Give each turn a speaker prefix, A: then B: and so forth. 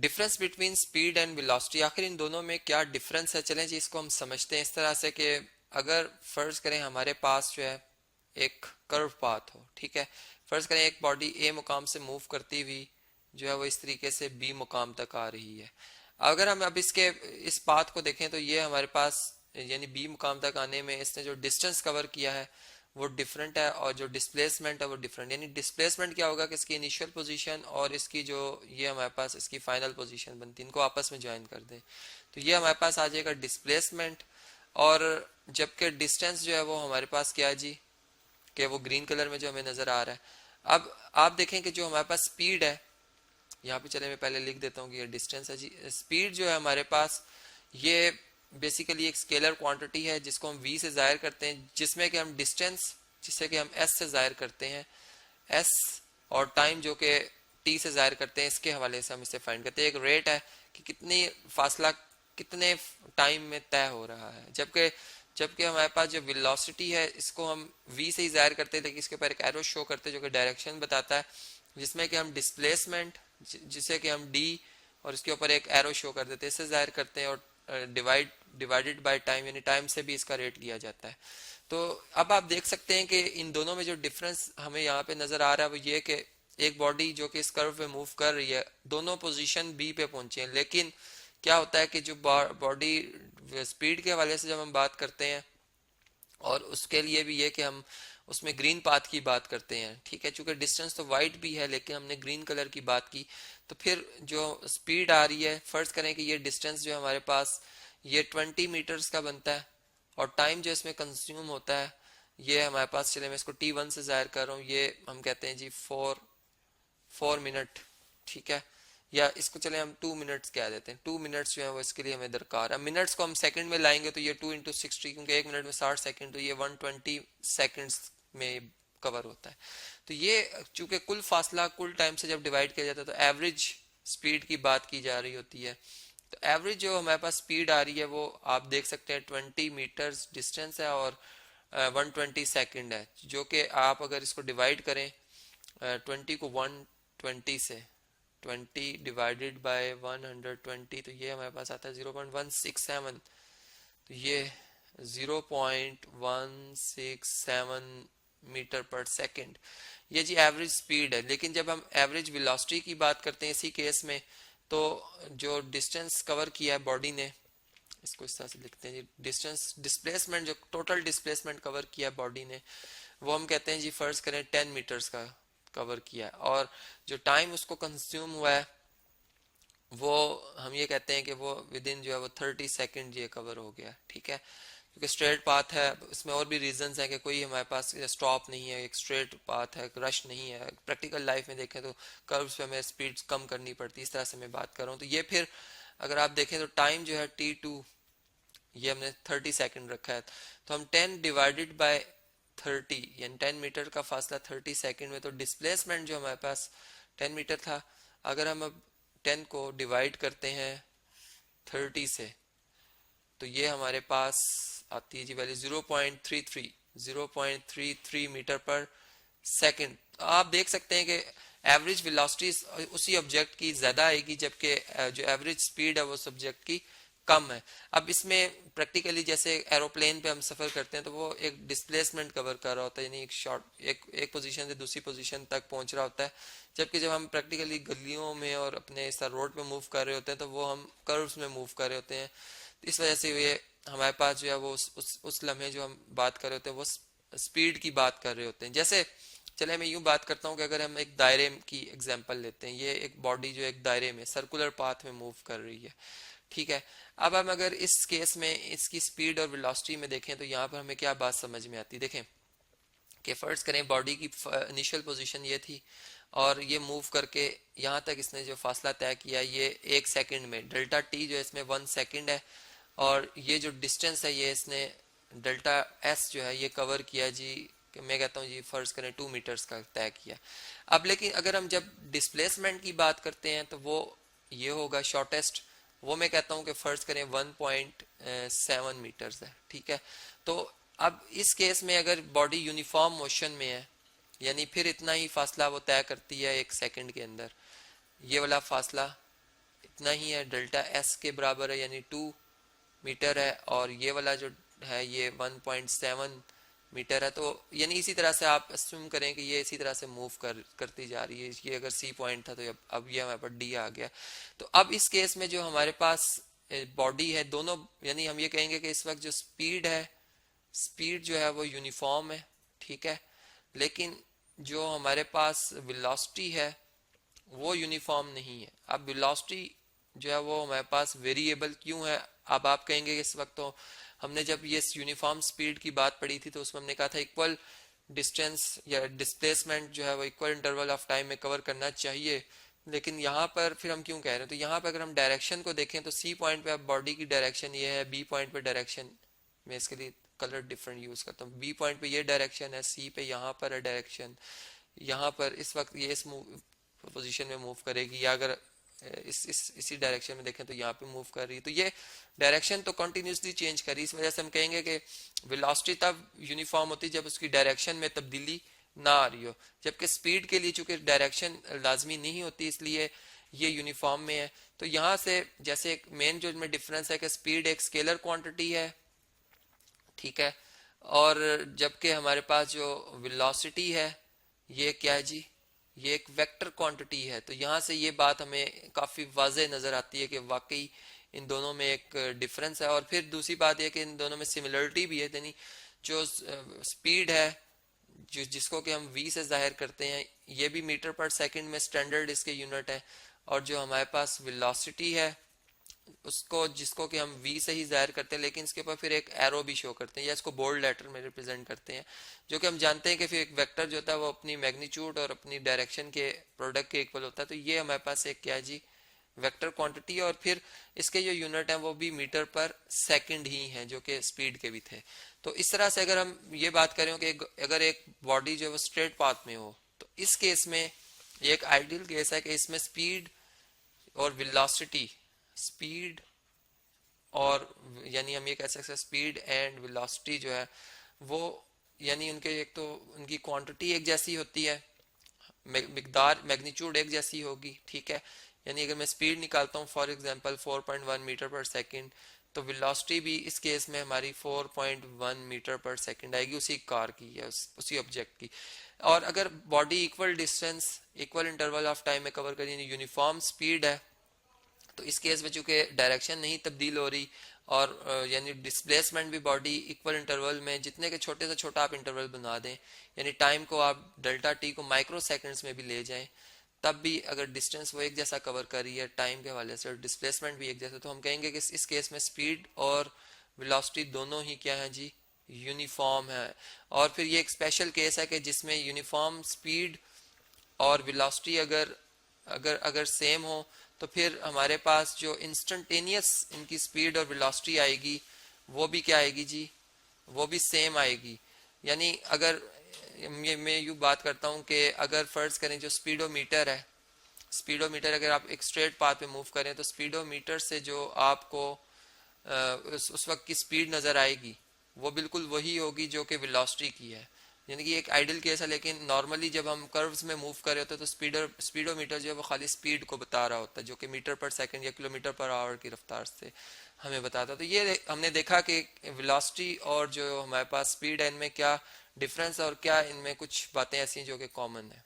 A: Difference between speed and velocity, आखिर इन दोनों में क्या डिफरेंस है, चलें जी इसको हम समझते हैं इस तरह से कि अगर फर्ज करें हमारे पास जो है एक कर्व पाथ हो, ठीक है, फर्ज करें एक बॉडी ए मुकाम से मूव करती हुई जो है वो इस तरीके से बी मुकाम तक आ रही है। अगर हम अब इसके इस पाथ को देखें तो ये हमारे पास यानी बी मुकाम तक आने में इसने जो डिस्टेंस कवर किया है वो डिफरेंट है और जो डिस्प्लेसमेंट है वो डिफरेंट, यानी डिस्प्लेसमेंट क्या होगा कि इसकी इनिशियल पोजीशन और इसकी जो ये हमारे पास इसकी फाइनल पोजीशन बनती है, इनको आपस में ज्वाइन कर दें तो ये हमारे पास आ जाएगा डिस्प्लेसमेंट। और जबकि डिस्टेंस जो है वो हमारे पास क्या है जी, कि वो ग्रीन कलर में जो हमें नजर आ रहा है। अब आप देखें कि जो हमारे पास स्पीड है, यहाँ पे चले मैं पहले लिख देता हूँ कि ये डिस्टेंस है जी। स्पीड जो है हमारे पास ये बेसिकली एक स्केलर क्वांटिटी है जिसको हम v से जाहिर करते हैं, जिसमें कि हम डिस्टेंस जिसे कि हम s से जाहिर करते हैं, s और टाइम जो कि t से जाहिर करते हैं, इसके हवाले से हम इसे फाइंड करते हैं। एक रेट है कि कितनी फासला कितने टाइम में तय हो रहा है, जबकि जबकि हमारे पास जो वेलोसिटी है इसको हम v से ही जाहिर करते हैं, लेकिन इसके ऊपर एक एरो शो करते हैं जो कि डायरेक्शन बताता है, जिसमें कि हम डिस्प्लेसमेंट जिसे कि हम d और इसके ऊपर एक एरो शो कर देते हैं, इससे जाहिर करते हैं, और डिवाइडेड बाय टाइम यानी टाइम से भी इसका रेट लिया जाता है। तो अब आप देख सकते हैं कि इन दोनों में जो डिफरेंस हमें यहाँ पे नजर आ रहा है वो ये कि एक बॉडी जो कि इस कर्व पे मूव कर रही है दोनों पोजीशन बी पे पहुंची है, लेकिन क्या होता है कि जो बॉडी स्पीड के हवाले से जब हम बात करते हैं और उसके लिए भी ये कि हम उसमें ग्रीन पाथ की बात करते हैं, ठीक है, चूंकि डिस्टेंस तो वाइट भी है लेकिन हमने ग्रीन कलर की बात की, तो फिर जो स्पीड आ रही है फर्ज करें कि ये डिस्टेंस जो हमारे पास ये 20 मीटर्स का बनता है और टाइम जो इसमें कंज्यूम होता है ये हमारे पास, चले मैं इसको t1 से जाहिर कर रहा हूँ, ये हम कहते हैं जी 4 मिनट, ठीक है, या इसको चले हम 2 मिनट्स कह देते हैं। 2 मिनट्स जो है वो इसके लिए हमें दरकार है। मिनट्स को हम सेकंड में लाएंगे तो ये 2 × 60, क्योंकि 1 मिनट में 60 सेकंड, तो ये 120 सेकंड्स में कवर होता है। तो ये चूंकि कुल फासला कुल टाइम से जब डिवाइड किया जाता है तो एवरेज स्पीड की बात की जा रही होती है। तो एवरेज जो हमारे पास स्पीड आ रही है वो आप देख सकते हैं 20 मीटर्स डिस्टेंस है और 120 सेकंड है, जो कि आप अगर इसको डिवाइड करें 20 को 120 से 20 डिवाइडेड बाय 120 तो ये हमारे पास आता है 0.167, तो ये 0.167 मीटर पर सेकंड, ये जी एवरेज स्पीड है। लेकिन जब हम एवरेज वेलोसिटी की बात करते हैं इसी केस में, तो जो डिस्टेंस कवर किया है बॉडी ने, इसको इस तरह से लिखते हैं जी, डिस्टेंस डिस्प्लेसमेंट जो टोटल डिस्प्लेसमेंट कवर किया है बॉडी ने वो हम कहते हैं जी फर्ज करें 10 मीटर्स का कवर किया है, और जो टाइम उसको कंज्यूम हुआ है वो हम ये कहते हैं कि वो विद इन जो है वो 30 सेकंड ये कवर हो गया, ठीक है, क्योंकि स्ट्रेट पाथ है। इसमें और भी रीजंस है कि कोई हमारे पास स्टॉप नहीं है, एक स्ट्रेट पाथ है, रश नहीं है। प्रैक्टिकल लाइफ में देखें तो कर्व्स पे हमें स्पीड कम करनी पड़ती है, इस तरह से मैं बात कर रहा हूँ। तो ये फिर अगर आप देखें तो टाइम जो है t2 ये हमने 30 सेकंड रखा है, तो हम 10 डिवाइडेड बाय 30 यानी 10 मीटर का फासला 30 सेकंड में, तो डिस्प्लेसमेंट जो हमारे पास 10 मीटर था, अगर हम अब 10 को डिवाइड करते हैं 30 से तो ये हमारे पास आती है जी वैल्यू 0.33 मीटर पर सेकंड। तो आप देख सकते हैं कि एवरेज वेलोसिटी उसी ऑब्जेक्ट की ज्यादा आएगी, जबकि जो एवरेज स्पीड है वो सब्जेक्ट की कम है। अब इसमें प्रैक्टिकली जैसे एरोप्लेन पे हम सफर करते हैं तो वो एक डिस्प्लेसमेंट कवर कर रहा होता है, यानी एक शॉर्ट एक पोजीशन से दूसरी पोजीशन तक पहुंच रहा होता है, जबकि जब हम प्रैक्टिकली गलियों में और अपने इस रोड पे मूव कर रहे होते हैं तो वो हम कर्व्स में मूव कर रहे होते हैं। तो इस वजह से ये हमारे पास जो है वो उस लम्हे जो हम बात कर रहे होते हैं वो स्पीड की बात कर रहे होते हैं। जैसे चले मैं यूं बात करता हूं कि अगर हम एक दायरे की एग्जांपल लेते हैं, ये एक बॉडी जो एक दायरे में सर्कुलर पाथ में मूव कर रही है, ठीक है। अब हम अगर इस केस में इसकी स्पीड और वेलोसिटी में देखें तो यहाँ पर हमें क्या बात समझ में आती है। देखें कि फर्ज करें बॉडी की इनिशियल पोजीशन ये थी और ये मूव करके यहाँ तक इसने जो फासला तय किया ये 1 सेकंड में, डेल्टा टी जो है इसमें 1 सेकंड है, और ये जो डिस्टेंस है ये इसने डेल्टा एस जो है ये कवर किया जी, कि मैं कहता हूँ जी फर्ज करें 2 मीटर्स का तय किया। अब लेकिन अगर हम जब डिस्प्लेसमेंट की बात करते हैं तो वो ये होगा शॉर्टेस्ट, वो मैं कहता हूँ कि फर्ज करें 1.7 मीटर्स है, ठीक है। तो अब इस केस में अगर बॉडी यूनिफॉर्म मोशन में है यानी फिर इतना ही फासला वो तय करती है 1 सेकंड के अंदर, ये वाला फासला इतना ही है, डेल्टा एस के बराबर है यानी 2 मीटर है, और ये वाला जो है ये 1.7 मीटर है। तो यानी इसी तरह से आप अस्यूम करें कि ये इसी तरह से मूव करती जा रही है। ये अगर सी पॉइंट था तो अब ये हमारे पास डी आ गया। तो अब इस केस में जो हमारे पास बॉडी है दोनों, यानी हम ये कहेंगे कि इस वक्त जो स्पीड है, स्पीड जो है वो यूनिफॉर्म है, ठीक है, लेकिन जो हमारे पास वेलोसिटी है वो यूनिफॉर्म नहीं है। अब वेलोसिटी जो है वो हमारे पास वेरिएबल क्यों है? अब आप कहेंगे कि इस वक्त तो हमने जब ये यूनिफॉर्म स्पीड की बात पढ़ी थी तो उसमें हमने कहा था इक्वल डिस्टेंस या डिस्प्लेसमेंट जो है वो इक्वल इंटरवल ऑफ टाइम में कवर करना चाहिए। लेकिन यहाँ पर फिर हम क्यों कह रहे हैं? तो यहाँ पर अगर हम डायरेक्शन को देखें तो सी पॉइंट पे अब बॉडी की डायरेक्शन ये है, बी पॉइंट पे डायरेक्शन, मैं इसके लिए कलर डिफरेंट यूज करता हूँ। बी पॉइंट पे ये डायरेक्शन है, सी पे यहाँ पर है डायरेक्शन, यहाँ पर इस वक्त ये इस पोजीशन में मूव करेगी, या अगर इसी डायरेक्शन में देखें तो यहाँ पे मूव कर रही है। तो ये डायरेक्शन तो कंटिन्यूसली चेंज कर रही है। इस वजह से हम कहेंगे कि वेलोसिटी तब यूनिफॉर्म होती है जब उसकी डायरेक्शन में तब्दीली ना आ रही हो, जबकि स्पीड के लिए चूंकि डायरेक्शन लाजमी नहीं होती इसलिए ये यूनिफॉर्म में है। तो यहाँ से जैसे एक मेन जो इनमें डिफरेंस है कि स्पीड एक स्केलर क्वांटिटी है, ठीक है, और जबकि हमारे पास जो वेलोसिटी है ये क्या है जी, ये एक वेक्टर क्वांटिटी है। तो यहाँ से ये बात हमें काफ़ी वाज़े नज़र आती है कि वाकई इन दोनों में एक डिफरेंस है। और फिर दूसरी बात यह कि इन दोनों में सिमिलरिटी भी है, यानी जो स्पीड है जिसको कि हम v से जाहिर करते हैं, ये भी मीटर पर सेकंड में स्टैंडर्ड इसके यूनिट है, और जो हमारे पास वेलोसिटी है उसको जिसको कि हम v से ही जाहिर करते हैं, लेकिन इसके ऊपर फिर एक एरो भी शो करते हैं या इसको बोल्ड लेटर में रिप्रेजेंट करते हैं, जो कि हम जानते हैं कि फिर एक वेक्टर जो होता है वो अपनी मैग्नीट्यूड और अपनी डायरेक्शन के प्रोडक्ट के इक्वल होता है। तो ये हमारे पास एक क्या है जी, वेक्टर क्वांटिटी, और फिर इसके जो यूनिट हैं वो भी मीटर पर सेकंड ही हैं जो कि स्पीड के भी थे। तो इस तरह से अगर हम ये बात करें कि अगर एक बॉडी जो है वो स्ट्रेट पाथ में हो तो इस केस में ये एक आइडियल केस है कि इसमें स्पीड और वेलोसिटी, स्पीड और यानी हम ये कह सकते हैं स्पीड एंड वेलोसिटी जो है वो यानी उनके एक तो उनकी क्वांटिटी एक जैसी होती है, मिकदार मैग्नीट्यूड एक जैसी होगी, ठीक है। यानी अगर मैं स्पीड निकालता हूँ फॉर एग्जांपल 4.1 मीटर पर सेकंड, तो वेलोसिटी भी इस केस में हमारी 4.1 मीटर पर सेकंड आएगी उसी कार की या उसी ऑब्जेक्ट की। और अगर body equal distance equal interval of time में कवर करें, यूनिफॉर्म स्पीड है, तो इस केस में चूंकि डायरेक्शन नहीं तब्दील हो रही और यानी डिस्प्लेसमेंट भी बॉडी इक्वल इंटरवल में, जितने के छोटे से छोटा आप इंटरवल बना दें, यानी टाइम को आप डेल्टा टी को माइक्रो सेकंड्स में भी ले जाएं, तब भी अगर डिस्टेंस वो एक जैसा कवर कर रही है टाइम के हवाले से और डिस्प्लेसमेंट भी एक जैसा, तो हम कहेंगे कि इस केस में स्पीड और वेलोसिटी दोनों ही क्या है जी, यूनिफॉर्म है। और फिर ये एक स्पेशल केस है कि जिसमें यूनिफॉर्म स्पीड और वेलोसिटी अगर अगर अगर सेम हो तो फिर हमारे पास जो इंस्टेंटेनियस इनकी स्पीड और वेलोसिटी आएगी वो भी क्या आएगी जी, वो भी सेम आएगी। यानी अगर मैं यूँ बात करता हूँ कि अगर फर्ज करें जो स्पीडोमीटर है, स्पीडोमीटर अगर आप एक स्ट्रेट पाथ पे मूव करें तो स्पीडोमीटर से जो आपको उस वक्त की स्पीड नज़र आएगी वो बिल्कुल वही होगी जो कि वेलोसिटी की है। यानी कि एक आइडियल केस है, लेकिन नॉर्मली जब हम कर्व्स में मूव कर रहे होते हैं तो स्पीडोमीटर जो है वो खाली स्पीड को बता रहा होता है जो कि मीटर पर सेकंड या किलोमीटर पर आवर की रफ्तार से हमें बताता है। तो ये हमने देखा कि वेलोसिटी और जो हमारे पास स्पीड है इनमें क्या डिफरेंस है और क्या इनमें कुछ बातें ऐसी हैं जो कि कॉमन है।